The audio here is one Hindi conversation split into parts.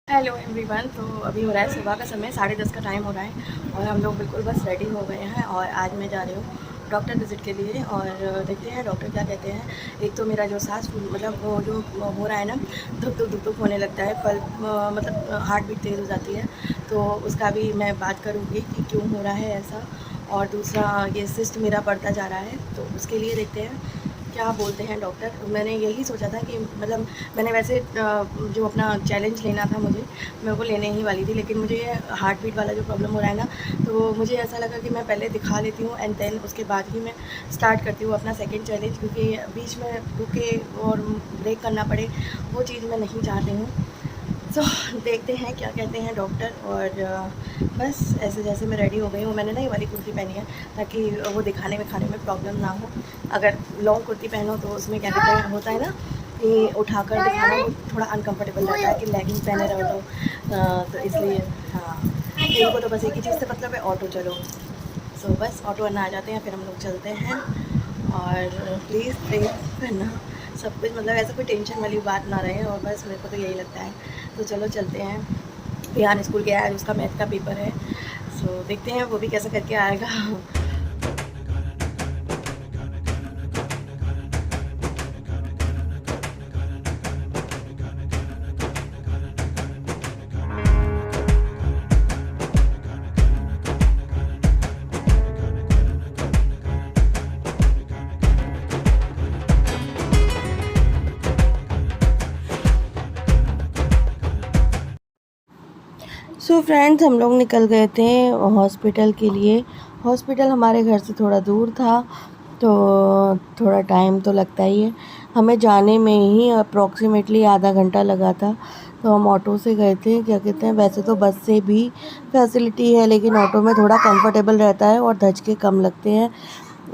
Hello everyone. तो अभी हो रहा है सुबह का समय, 10:30 का टाइम हो रहा है और हम लोग बिल्कुल बस रेडी हो गए हैं और आज मैं जा रही हूँ डॉक्टर विज़िट के लिए। और देखते हैं डॉक्टर क्या कहते हैं। एक तो मेरा जो सांस मतलब वो जो हो रहा है ना, धुक धुक होने लगता है, मतलब हार्ट बीट तेज़ हो जाती है। तो उसका भी मैं बात करूँगी कि क्यों हो रहा है ऐसा। और दूसरा, ये सिस्ट मेरा बढ़ता जा रहा है, तो उसके लिए देखते हैं क्या बोलते हैं डॉक्टर। मैंने यही सोचा था कि मतलब मैंने वैसे जो अपना चैलेंज लेना था मुझे, मैं वो लेने ही वाली थी, लेकिन मुझे ये हार्ट बीट वाला जो प्रॉब्लम हो रहा है ना, तो मुझे ऐसा लगा कि मैं पहले दिखा लेती हूँ एंड देन उसके बाद ही मैं स्टार्ट करती हूँ अपना सेकंड चैलेंज, क्योंकि बीच में रुके और ब्रेक करना पड़े, वो चीज़ मैं नहीं चाहती हूँ। सो देखते हैं क्या कहते हैं डॉक्टर। और बस ऐसे जैसे मैं रेडी हो गई हूँ, मैंने ना ये वाली कुर्ती पहनी है ताकि वो दिखाने में खाने में प्रॉब्लम ना हो। अगर लॉन्ग कुर्ती पहनो तो उसमें क्या कहते हैं, होता है ना कि उठाकर दिखाना वो थोड़ा अनकंफर्टेबल रहता है, कि लेगिंग पहने रहो तो इसलिए। हाँ, इनको तो बस एक ही चीज़ से मतलब है, ऑटो चलो। सो बस ऑटो आना आ जाते हैं, फिर हम लोग चलते हैं। और प्लीज़ प्रे करना, सब कुछ मतलब ऐसा कोई टेंशन वाली बात ना रहे, और बस मेरे को तो यही लगता है। तो चलो चलते हैं। रिहान स्कूल गया है, उसका मैथ का पेपर है। सो देखते हैं वो भी कैसा करके आएगा। सो फ्रेंड्स, हम लोग निकल गए थे हॉस्पिटल के लिए। हॉस्पिटल हमारे घर से थोड़ा दूर था, तो थोड़ा टाइम तो लगता ही है। हमें जाने में ही अप्रॉक्सीमेटली आधा घंटा लगा था। तो हम ऑटो से गए थे, क्या कहते हैं, वैसे तो बस से भी फैसिलिटी है, लेकिन ऑटो में थोड़ा कंफर्टेबल रहता है और धचके कम लगते हैं।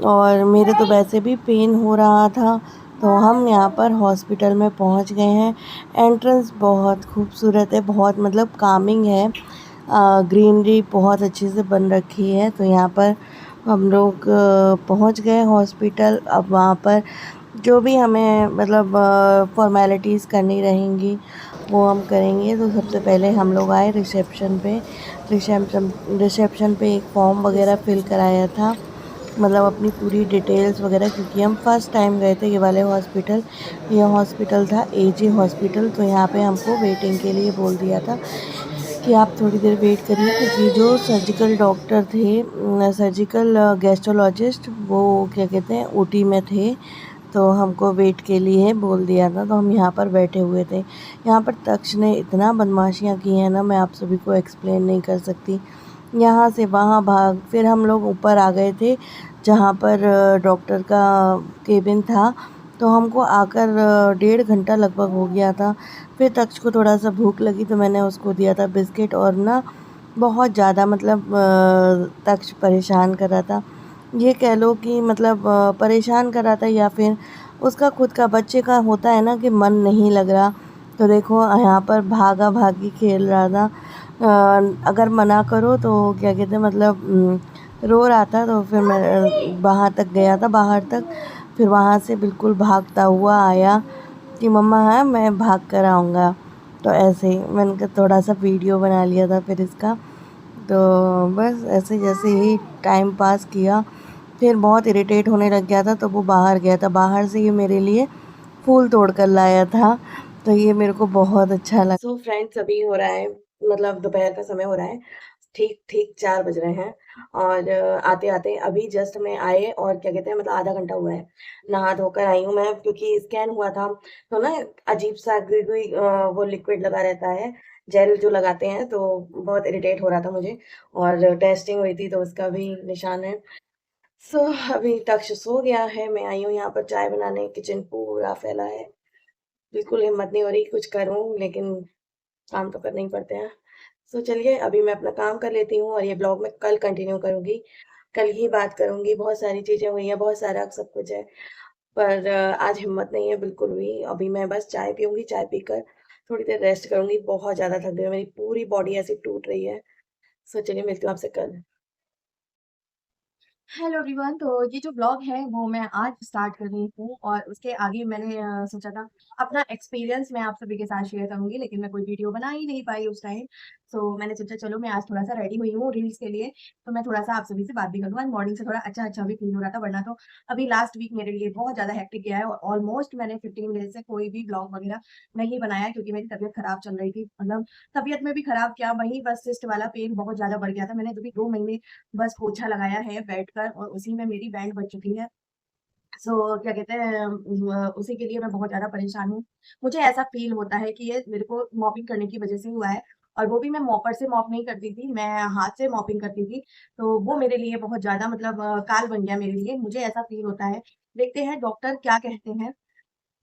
और मेरे तो वैसे भी पेन हो रहा था। तो हम यहाँ पर हॉस्पिटल में पहुँच गए हैं। एंट्रेंस बहुत खूबसूरत है, बहुत मतलब कामिंग है। ग्रीनरी बहुत अच्छे से बन रखी है। तो यहाँ पर हम लोग पहुँच गए हॉस्पिटल। अब वहाँ पर जो भी हमें मतलब फॉर्मेलिटीज़ करनी रहेंगी वो हम करेंगे। तो सबसे पहले हम लोग आए रिसेप्शन पे। रिसेप्शन पे एक फॉर्म वगैरह फिल कराया था, मतलब अपनी पूरी डिटेल्स वगैरह, क्योंकि हम फर्स्ट टाइम गए थे ये वाले हॉस्पिटल। ये हॉस्पिटल था एजी हॉस्पिटल। तो यहाँ पे हमको वेटिंग के लिए बोल दिया था कि आप थोड़ी देर वेट करिए, क्योंकि जो सर्जिकल डॉक्टर थे, सर्जिकल गैस्ट्रोलॉजिस्ट, वो क्या कहते हैं ओटी में थे। तो हमको वेट के लिए बोल दिया था, तो हम यहाँ पर बैठे हुए थे। यहाँ पर तक्ष ने इतना बदमाशियाँ की हैं ना, मैं आप सभी को एक्सप्लेन नहीं कर सकती। यहाँ से वहाँ भाग, फिर हम लोग ऊपर आ गए थे जहाँ पर डॉक्टर का केबिन था। तो हमको आकर 1.5 घंटा लगभग हो गया था। फिर तक्ष को थोड़ा सा भूख लगी, तो मैंने उसको दिया था बिस्किट। और ना बहुत ज़्यादा मतलब तक्ष परेशान कर रहा था। ये कह लो कि मतलब परेशान कर रहा था, या फिर उसका खुद का बच्चे का होता है ना कि मन नहीं लग रहा। तो देखो यहाँ पर भागा भागी खेल रहा था। अगर मना करो तो क्या कहते हैं, मतलब रो रहा था। तो फिर मैं वहाँ तक गया था, बाहर तक। फिर वहाँ से बिल्कुल भागता हुआ आया कि मम्मा है, मैं भाग कर आऊँगा। तो ऐसे ही मैंने कहा थोड़ा सा वीडियो बना लिया था फिर इसका। तो बस ऐसे जैसे ही टाइम पास किया, फिर बहुत इरिटेट होने लग गया था, तो वो बाहर गया था। बाहर से ये मेरे लिए फूल तोड़ कर लाया था, तो ये मेरे को बहुत अच्छा लगा। सो फ्रेंड्स, अभी हो रहा है मतलब दोपहर का समय हो रहा है, ठीक ठीक 4 बज रहे हैं। और आते-आते अभी जस्ट मैं आए, और क्या कहते हैं, मतलब आधा घंटा हुआ है। नहा धोकर आई हूँ मैं, क्योंकि स्कैन हुआ था, तो ना अजीब-सा गुई-गुई वो लिक्विड लगा रहता है, जेल जो लगाते हैं, तो बहुत इरिटेट हो रहा था मुझे। और टेस्टिंग हुई थी तो उसका भी निशान है। सो अभी तक्ष सो गया है, मैं आई हूँ यहाँ पर चाय बनाने, किचन पूरा फैला है। बिल्कुल हिम्मत नहीं हो रही कुछ करूँ, लेकिन काम तो करने ही पड़ते हैं। सो चलिए अभी मैं अपना काम कर लेती हूँ, और ये ब्लॉग मैं कल कंटिन्यू करूँगी। कल ही बात करूँगी, बहुत सारी चीज़ें हुई हैं, बहुत सारा सब कुछ है। पर आज हिम्मत नहीं है बिल्कुल भी। अभी मैं बस चाय पीऊँगी, चाय पीकर थोड़ी देर रेस्ट करूँगी। बहुत ज़्यादा थक गई हूँ, मेरी पूरी बॉडी ऐसी टूट रही है। सो चलिए मिलती हूँ आपसे कल। Hello everyone. तो ये जो ब्लॉग है वो मैं आज स्टार्ट कर रही हूँ और उसके आगे मैंने सोचा था अपना एक्सपीरियंस मैं आप सभी के साथ शेयर करूंगी, लेकिन मैं कोई वीडियो बना ही नहीं पाई उस टाइम। सो मैंने सोचा चलो मैं आज थोड़ा सा रेडी हुई हूँ रील्स के लिए, तो मैं थोड़ा सा आप सभी से बात भी कर लूँ। आज मॉर्निंग से थोड़ा अच्छा अच्छा भी फील हो रहा था, वरना तो अभी लास्ट वीक मेरे लिए बहुत ज़्यादा हेक्टिक गया है और ऑलमोस्ट मैंने 15 डेज से कोई भी ब्लॉग वगैरह नहीं बनाया, क्योंकि मेरी तबीयत खराब चल रही थी। मतलब तबीयत में भी खराब क्या, वहीं बस सिस्ट वाला पेन बहुत ज़्यादा बढ़ गया था। मैंने अभी 2 महीने बस पोछा लगाया है बैठकर और उसी में मेरी बैंड बज चुकी है। क्या कहते हैं, उसी के लिए मैं बहुत ज़्यादा परेशान हूँ। मुझे ऐसा फ़ील होता है कि ये मेरे को मॉपिंग करने की वज़ह से हुआ है, और वो भी मैं मॉपर से मॉप नहीं करती थी, मैं हाथ से मॉपिंग करती थी। तो वो मेरे लिए बहुत ज़्यादा मतलब काल बन गया मेरे लिए, मुझे ऐसा फ़ील होता है। देखते हैं डॉक्टर क्या कहते हैं।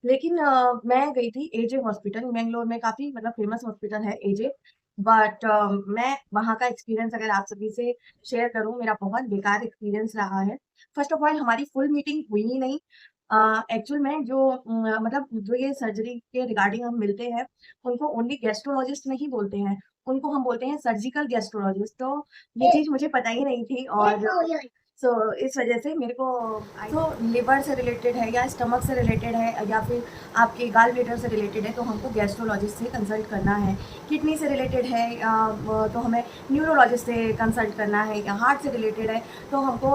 लेकिन मैं गई थी एजे हॉस्पिटल, बैंगलोर में काफ़ी मतलब फ़ेमस हॉस्पिटल है एजे। बट मैं वहाँ का एक्सपीरियंस अगर आप सभी से शेयर करूँ, मेरा बहुत बेकार एक्सपीरियंस रहा है। फर्स्ट ऑफ ऑल हमारी फुल मीटिंग हुई ही नहीं। एक्चुअल में जो मतलब जो ये सर्जरी के रिगार्डिंग हम मिलते हैं, उनको ओनली गैस्ट्रोलॉजिस्ट नहीं बोलते हैं, उनको हम बोलते हैं सर्जिकल गैस्ट्रोलॉजिस्ट। तो ये चीज़ मुझे पता ही नहीं थी, और इस वजह से मेरे को तो लिवर से रिलेटेड है या स्टमक से रिलेटेड है या फिर आपके गाल ब्लैडर से रिलेटेड है, तो हमको गैस्ट्रोलॉजिस्ट से कंसल्ट करना है। किडनी से रिलेटेड है तो हमें न्यूरोलॉजिस्ट से कंसल्ट करना है, या हार्ट से रिलेटेड है तो हमको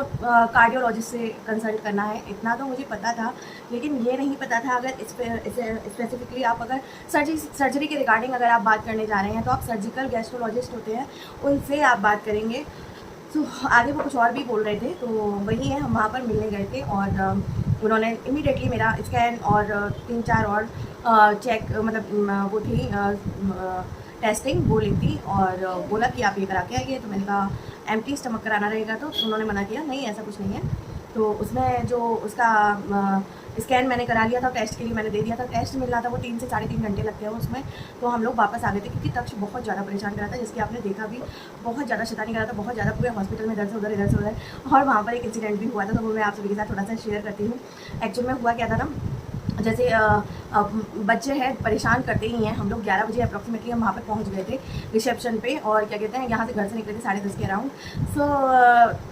कार्डियोलॉजिस्ट से कंसल्ट करना है। इतना तो मुझे पता था, लेकिन ये नहीं पता था अगर स्पेसिफिकली आप अगर सर्जरी के रिगार्डिंग अगर आप बात करने जा रहे हैं, तो आप सर्जिकल गैस्ट्रोलॉजिस्ट होते हैं, उनसे आप बात करेंगे। आगे वो कुछ और भी बोल रहे थे, तो वही है, हम वहाँ पर मिलने गए थे और उन्होंने इमीडिएटली मेरा स्कैन और 3-4 और चेक मतलब वो थी टेस्टिंग वो ली थी, और बोला कि आप ये करा के आइए। तो मैंने कहा एम्प्टी स्टमक कराना रहेगा, तो उन्होंने मना किया, नहीं ऐसा कुछ नहीं है। तो उसमें जो उसका स्कैन मैंने करा लिया था, टेस्ट के लिए मैंने दे दिया था, टेस्ट मिलना था वो 3 से साढ़े 3 घंटे लगते हैं उसमें। तो हम लोग वापस आ गए थे, क्योंकि तक्ष बहुत ज़्यादा परेशान करा था, जिसकी आपने देखा भी, बहुत ज़्यादा शैतानी करा था, बहुत ज़्यादा पूरे हॉस्पिटल में इधर से उधर। और वहाँ पर एक इंसिडेंट भी हुआ था, तो वो मैं आप सभी के साथ थोड़ा सा शेयर करती हूँ। एक्चुअल में हुआ क्या था ना, जैसे बच्चे हैं परेशान करते ही हैं। हम लोग 11 बजे अप्रॉक्सीमेटली हम वहाँ पे पहुँच गए थे रिसेप्शन पे, और क्या कहते हैं, यहाँ से घर से निकले थे 10:30 के अराउंड।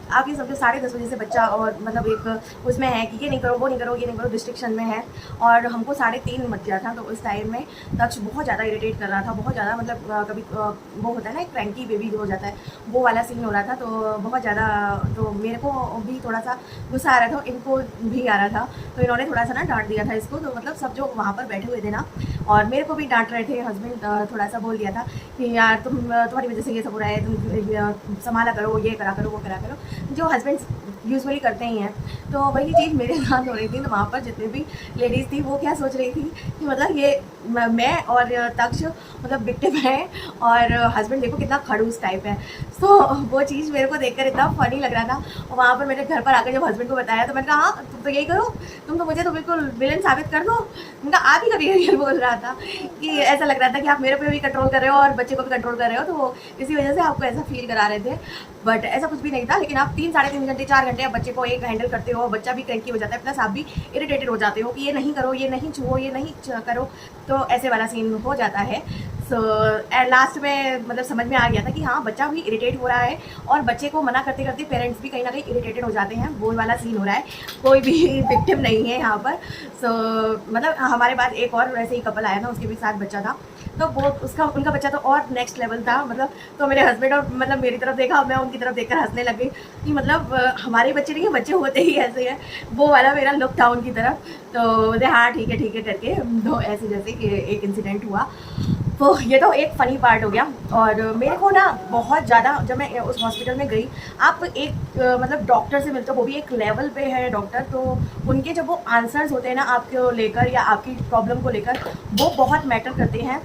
आप ये समझो 10:30 बजे से बच्चा, और मतलब एक उसमें है कि ये नहीं करो, वो नहीं करो, ये नहीं करो, रिस्ट्रिक्शन में है। और हमको 3:30 बज गया था, तो उस टाइम में तक्ष बहुत ज़्यादा इरिटेट कर रहा था, बहुत ज़्यादा मतलब कभी वो होता है ना एक क्रैंकी बेबी जो हो जाता है, वो वाला सीन हो रहा था। तो बहुत ज़्यादा, तो मेरे को भी थोड़ा सा गुस्सा आ रहा था, इनको भी आ रहा था। तो इन्होंने थोड़ा सा ना डांट दिया था इसको, तो मतलब सब जो वहाँ पर बैठे हुए थे ना, और मेरे को भी डांट रहे थे। हस्बैंड थोड़ा सा बोल दिया था कि यार तुम्हारी वजह से ये सब हो रहा है, तुम संभाला करो, ये करा करो, वो करा करो, जो हस्बैंड यूजुअली करते ही हैं। तो वही चीज़ मेरे साथ हो रही थी। तो वहाँ पर जितने भी लेडीज़ थी वो क्या सोच रही थी कि मतलब ये मैं और तक्ष मतलब विक्टिम है, और हस्बैंड देखो कितना खड़ूस टाइप है। तो वो चीज़ मेरे को देखकर इतना फ़नी लग रहा था। और वहाँ पर मैंने घर पर आकर जब हस्बैंड को बताया, तो मैंने कहा हाँ तुम तो यही करो, तुम तो मुझे तो बिल्कुल विलेन साबित कर दो। उनका आप ही का बिहेवियर बोल रहा था कि ऐसा लग रहा था कि आप मेरे पे भी कंट्रोल कर रहे हो और बच्चे को भी कंट्रोल कर रहे हो, तो इसी वजह से आपको ऐसा फील करा रहे थे। बट ऐसा कुछ भी नहीं था। लेकिन आप 3-3.5 घंटे 4 घंटे आप बच्चे को एक हैंडल करते हो, बच्चा भी क्रैंकी हो जाता है, प्लस आप भी इरिटेटेड हो जाते हो कि ये नहीं करो, ये नहीं छुओ, ये नहीं करो, तो ऐसे वाला सीन हो जाता है। लास्ट में मतलब समझ में आ गया था कि हाँ बच्चा भी इरिटेट हो रहा है, और बच्चे को मना करते करते पेरेंट्स भी कहीं ना कहीं इरिटेटेड हो जाते हैं, वो वाला सीन हो रहा है। कोई भी विक्टिम नहीं है यहाँ पर। मतलब हमारे पास एक और वैसे ही कपल आया था, उसके भी साथ बच्चा था, तो वो उसका उनका बच्चा तो और नेक्स्ट लेवल था। मतलब तो मेरे हस्बैंड और मतलब मेरी तरफ देखा, मैं उनकी तरफ देखकर हंसने लग गई कि मतलब हमारे बच्चे नहीं है, बच्चे होते ही ऐसे हैं, वो वाला मेरा लुक था उनकी तरफ। तो बोले हाँ ठीक है करके, तो ऐसे जैसे कि एक इंसिडेंट हुआ। तो ये तो एक फ़नी पार्ट हो गया। और मेरे को ना बहुत ज़्यादा, जब मैं उस हॉस्पिटल में गई, आप एक मतलब डॉक्टर से मिलते हो, वो भी एक लेवल पे है डॉक्टर, तो उनके जब वो आंसर्स होते हैं ना आपको लेकर या आपकी प्रॉब्लम को लेकर, वो बहुत मैटर करते हैं।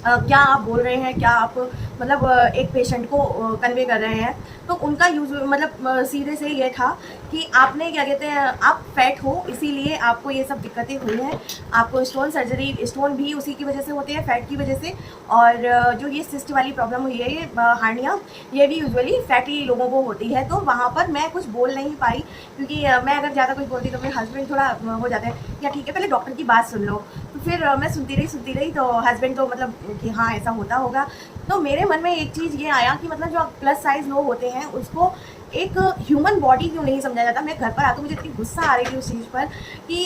क्या आप बोल रहे हैं, क्या आप मतलब एक पेशेंट को कन्वे कर रहे हैं। तो उनका यूज मतलब सीधे से ये था कि आपने क्या कहते हैं, आप फैट हो इसीलिए आपको ये सब दिक्कतें हुई हैं। आपको स्टोन सर्जरी, स्टोन भी उसी की वजह से होते हैं, फैट की वजह से। और जो ये सिस्ट वाली प्रॉब्लम हुई है, ये हार्निया, ये भी यूजुअली फैटी लोगों को होती है। तो वहाँ पर मैं कुछ बोल नहीं पाई, क्योंकि मैं अगर ज़्यादा कुछ बोलती तो मेरे हस्बैंड थोड़ा हो जाते हैं, या ठीक है पहले डॉक्टर की बात सुन लो। तो फिर मैं सुनती रही, तो हस्बैंड तो मतलब कि हाँ ऐसा होता होगा। तो मेरे मन में एक चीज़ ये आया कि मतलब जो प्लस साइज़ लोग होते हैं उसको एक ह्यूमन बॉडी क्यों नहीं समझा जाता। मैं घर पर आकर मुझे इतनी गुस्सा आ रही थी उस चीज़ पर कि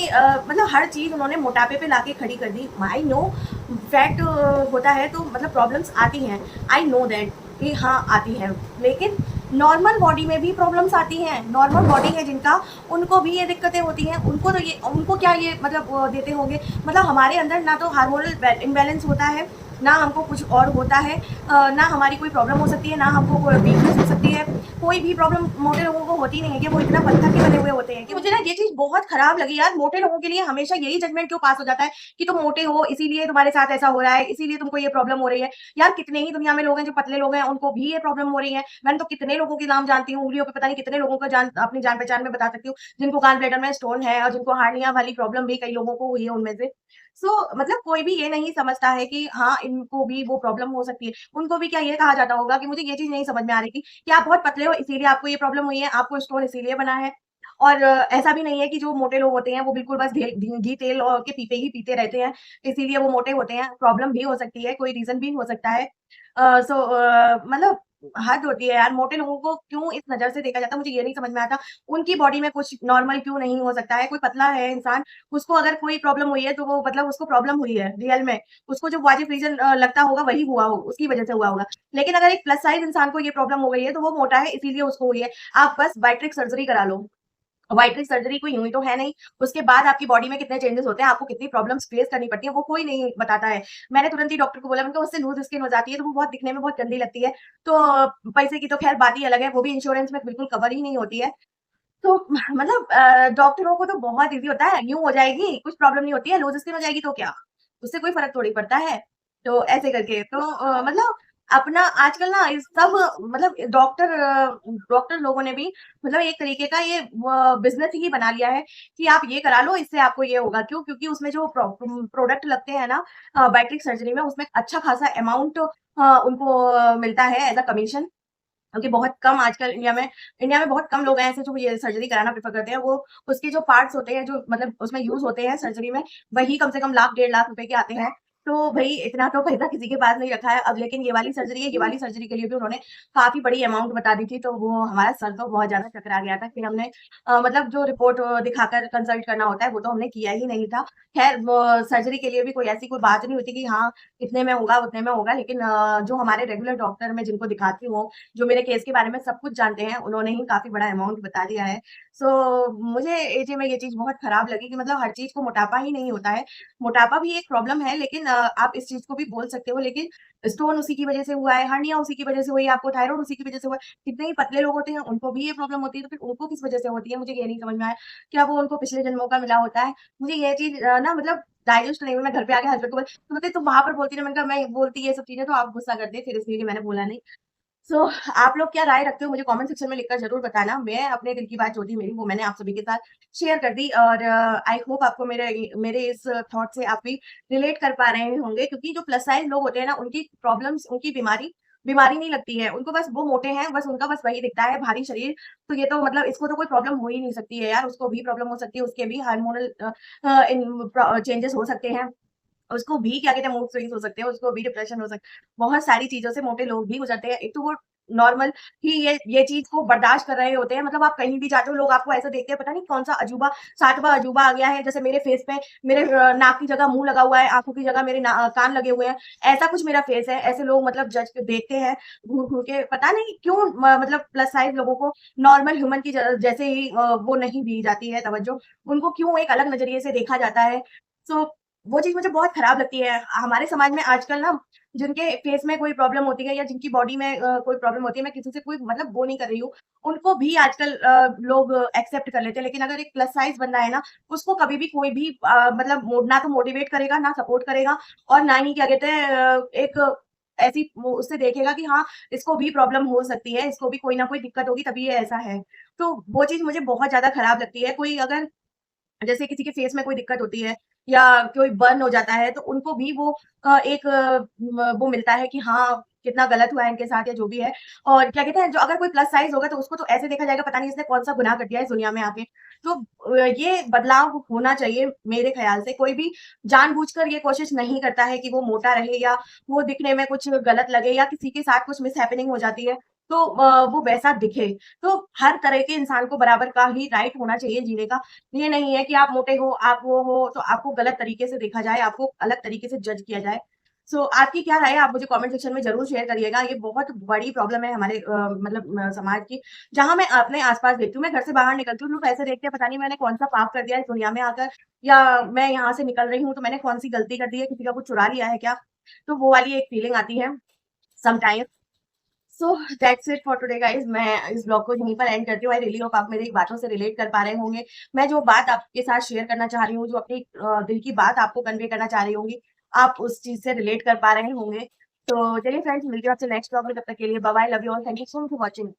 मतलब हर चीज़ उन्होंने मोटापे पे लाके खड़ी कर दी। आई नो फैट होता है तो मतलब प्रॉब्लम्स आती हैं, आई नो दैट कि हाँ आती हैं, लेकिन नॉर्मल बॉडी में भी प्रॉब्लम्स आती हैं। नॉर्मल बॉडी है जिनका, उनको भी ये दिक्कतें होती हैं। उनको तो ये, उनको क्या ये मतलब देते होंगे, मतलब हमारे अंदर ना तो हार्मोनल इम्बैलेंस होता है, ना हमको कुछ और होता है, ना हमारी कोई प्रॉब्लम हो सकती है, ना हमको कोई वीकनेस हो सकती है। कोई भी प्रॉब्लम मोटे लोगों को होती नहीं है कि वो इतना पत्थर के बने हुए होते हैं। कि मुझे ना ये चीज़ बहुत खराब लगी यार, मोटे लोगों के लिए हमेशा यही जजमेंट क्यों पास हो जाता है कि तुम मोटे हो इसीलिए तुम्हारे साथ ऐसा हो रहा है, इसीलिए तुमको ये प्रॉब्लम हो रही है। यार कितने ही दुनिया में लोग हैं जो पतले लोग हैं, उनको भी ये प्रॉब्लम हो रही है। मैंने तो कितने लोगों के नाम जानती हूँ, उंगलियों पे पता नहीं कितने लोगों का अपनी जान पहचान में बता सकती हूँ, जिनको गॉल ब्लैडर में स्टोन है और जिनको हार्निया वाली प्रॉब्लम भी कई लोगों को हुई है उनमें से। मतलब कोई भी ये नहीं समझता है कि हाँ, इनको भी वो प्रॉब्लम हो सकती है। उनको भी क्या ये कहा जाता होगा कि मुझे ये चीज़ नहीं समझ में आ रही थी कि आप बहुत पतले हो इसीलिए आपको ये प्रॉब्लम हुई है, आपको स्टोन इसीलिए बना है। और ऐसा भी नहीं है कि जो मोटे लोग होते हैं वो बिल्कुल बस घी तेल और के पीते ही पीते रहते हैं, इसीलिए वो मोटे होते हैं। प्रॉब्लम भी हो सकती है, कोई रीज़न भी हो सकता है। मतलब हद होती है यार, मोटे लोगों को क्यों इस नज़र से देखा जाता है, मुझे ये नहीं समझ में आता। उनकी बॉडी में कुछ नॉर्मल क्यों नहीं हो सकता है? कोई पतला है इंसान, उसको अगर कोई प्रॉब्लम हुई है तो वो मतलब उसको प्रॉब्लम हुई है रियल में। उसको जो वाजिब रीज़न लगता होगा वही हुआ हो, उसकी वज़ह से हुआ होगा। लेकिन अगर एक प्लस साइज़ इंसान को ये प्रॉब्लम हो गई है तो वो मोटा है इसीलिए उसको हुई है। आप बस बायट्रिक सर्जरी करा लो। व्हाइटनिंग सर्जरी कोई यूँ ही तो है नहीं, उसके बाद आपकी बॉडी में कितने चेंजेस होते हैं, आपको कितनी प्रॉब्लम्स फेस करनी पड़ती है, वो कोई नहीं बताता है। मैंने तुरंत ही डॉक्टर को बोला, मैंने कहा उससे लूज़ स्किन हो जाती है, तो वो बहुत दिखने में बहुत गंदी लगती है। तो पैसे की तो ख़ैर बात ही अलग है, वो भी इंश्योरेंस में बिल्कुल कवर ही नहीं होती है। तो मतलब डॉक्टरों को तो बहुत ईज़ी होता है, यूँ हो जाएगी, कुछ प्रॉब्लम नहीं होती है, लूज़ स्किन हो जाएगी तो क्या? उससे कोई फ़र्क थोड़ी पड़ता है। तो ऐसे करके तो मतलब अपना आजकल ना इस सब मतलब डॉक्टर लोगों ने भी मतलब एक तरीके का ये बिज़नेस ही बना लिया है कि आप ये करा लो, इससे आपको ये होगा। क्यों? क्योंकि उसमें जो प्रोडक्ट लगते हैं ना बायोटिक सर्जरी में, उसमें अच्छा खासा अमाउंट उनको मिलता है एज़ अ कमीशन। क्योंकि बहुत कम आजकल इंडिया में बहुत कम लोग हैं ऐसे जो ये सर्जरी कराना प्रेफ़र करते हैं। वो उसके जो पार्ट्स होते हैं, जो मतलब उसमें यूज़ होते हैं सर्जरी में, वही कम से कम लाख, डेढ़ लाख रुपए के आते हैं। तो भई इतना तो पैसा किसी के पास नहीं रखा है। अब लेकिन ये वाली सर्जरी है, ये वाली सर्जरी के लिए भी उन्होंने काफ़ी बड़ी अमाउंट बता दी थी, तो वो हमारा सर तो बहुत ज़्यादा चकरा गया था। फिर हमने मतलब जो रिपोर्ट दिखाकर कंसल्ट करना होता है, वो तो हमने किया ही नहीं था। ख़ैर वो सर्जरी के लिए भी कोई ऐसी कोई बात नहीं होती कि हाँ, इतने में होगा, उतने में होगा। लेकिन जो हमारे रेगुलर डॉक्टर मैं जिनको दिखाती हूँ, जो मेरे केस के बारे में सब कुछ जानते हैं, उन्होंने ही काफ़ी बड़ा अमाउंट बता दिया है। मुझे एजे में ये चीज़ बहुत खराब लगी कि मतलब हर चीज़ को मोटापा ही नहीं होता है। मोटापा भी एक प्रॉब्लम है, लेकिन आप इस चीज़ को भी बोल सकते हो, लेकिन स्टोन उसी की वज़ह से हुआ है, हर्निया उसी की वज़ह से हुई है, आपको थायरॉइड उसी की वज़ह से हुआ है। कितने ही पतले लोग होते हैं, उनको भी ये प्रॉब्लम होती है, तो फिर उनको किस वज़ह से होती है, मुझे ये नहीं समझ में आया। क्या वो उनको पिछले जन्मों का मिला होता है? मुझे ये चीज़ ना मतलब डाइजेस्ट नहीं हुई। मैं घर पे आके हस्बैंड को बोली, तो बोलते तुम वहाँ पर बोलती ना, मैंने कहा मैं बोलती ये सब चीज़ें तो आप गुस्सा करते, फिर इसलिए मैंने बोला नहीं। आप लोग क्या राय रखते हो मुझे कमेंट सेक्शन में लिखकर ज़रूर बताना। मैं अपने दिल की बात जो थी मेरी वो मैंने आप सभी के साथ शेयर कर दी, और आई होप आपको मेरे इस थॉट से आप भी रिलेट कर पा रहे होंगे, क्योंकि जो प्लस साइज़ लोग होते हैं ना, उनकी प्रॉब्लम्स, उनकी बीमारी बीमारी नहीं लगती है। उनको बस वो मोटे हैं, बस उनका बस वही दिखता है भारी शरीर। तो ये तो मतलब इसको तो कोई प्रॉब्लम हो ही नहीं सकती है यार, उसको भी प्रॉब्लम हो सकती है, उसके भी हार्मोनल चेंजेस हो सकते हैं। उसको भी क्या कहते हैं मूड स्विंग्स हो सकते हैं, उसको भी डिप्रेशन हो सकता है। बहुत सारी चीज़ों से मोटे लोग भी गुज़रते हैं। एक तो वो नॉर्मल ही ये चीज़ को बर्दाश्त कर रहे होते हैं। मतलब आप कहीं भी जाते हो, लोग आपको ऐसे देखते हैं, पता नहीं कौन-सा अजूबा, 7वाँ अजूबा आ गया है। जैसे मेरे फेस पे मेरे नाक की जगह मुँह लगा हुआ है, आँखों की जगह मेरे कान लगे हुए हैं। ऐसा कुछ मेरा फेस है। ऐसे लोग मतलब जज देखते हैं घूर-घूर के। पता नहीं क्यों मतलब प्लस साइज़ लोगों को नॉर्मल ह्यूमन की जैसे ही वो नहीं दी जाती है तवज्जो। उनको क्यों एक अलग नज़रिए से देखा जाता है। सो वो चीज़ मुझे बहुत खराब लगती है। हमारे समाज में आजकल ना जिनके फेस में कोई प्रॉब्लम होती है या जिनकी बॉडी में कोई प्रॉब्लम होती है, मैं किसी से कोई मतलब वो नहीं कर रही हूँ, उनको भी आजकल लोग एक्सेप्ट कर लेते हैं। लेकिन अगर एक प्लस साइज़ बंदा है ना, उसको कभी भी कोई भी मतलब ना तो मोटिवेट करेगा, ना सपोर्ट करेगा, और ना ही क्या कहते हैं एक ऐसी वो उससे देखेगा कि हाँ, इसको भी प्रॉब्लम हो सकती है, इसको भी कोई ना कोई दिक्कत होगी तभी ये ऐसा है। तो वो चीज़ मुझे बहुत ज़्यादा खराब लगती है। कोई अगर जैसे किसी के फेस में कोई दिक्कत होती है, या कोई बर्न हो जाता है, तो उनको भी वो एक वो मिलता है कि हाँ, कितना गलत हुआ है इनके साथ या जो भी है। और क्या कहते हैं, जो अगर कोई प्लस साइज़ होगा तो उसको तो ऐसे देखा जाएगा, पता नहीं इसने कौन-सा गुनाह कर दिया है इस दुनिया में आके। तो ये बदलाव होना चाहिए मेरे ख़्याल से। कोई भी जानबूझकर ये कोशिश नहीं करता है कि वो मोटा रहे या वो दिखने में कुछ गलत लगे या किसी के साथ कुछ मिसहैपनिंग हो जाती है, तो वो वैसा दिखे। तो हर तरह के इंसान को बराबर का ही राइट होना चाहिए जीने का। ये नहीं है कि आप मोटे हो, आप वो हो, तो आपको गलत तरीके से देखा जाए, आपको अलग तरीके से जज किया जाए। सो आपकी क्या राय है? आप मुझे कमेंट सेक्शन में ज़रूर शेयर करिएगा। ये बहुत बड़ी प्रॉब्लम है हमारे मतलब समाज की, जहाँ मैं अपने आस-पास देखती हूँ, मैं घर से बाहर निकलती हूँ, लोग ऐसे देखते हैं, पता नहीं मैंने कौन-सा पाप कर दिया है इस दुनिया में आकर, या मैं यहाँ से निकल रही हूँ, तो मैंने कौन-सी गलती कर दी है, किसी का कुछ चुरा लिया है क्या? तो वो वाली एक फीलिंग आती है sometime. So that's it for today guys. मैं इस ब्लॉग को यहीं पर एंड करती हूँ। आई रियली होप आप मेरी बातों से रिलेट कर पा रहे होंगे। मैं जो बात आपके साथ शेयर करना चाह रही हूँ, जो अपनी दिल की बात आपको कन्वे करना चाह रही होंगी, आप उस चीज़ से रिलेट कर पा रहे होंगे। तो चलिए फ्रेंड्स, मिलती हूँ आपसे नेक्स्ट ब्लॉग में। तब तक के लिए bye bye, love you all, thank you so much for watching.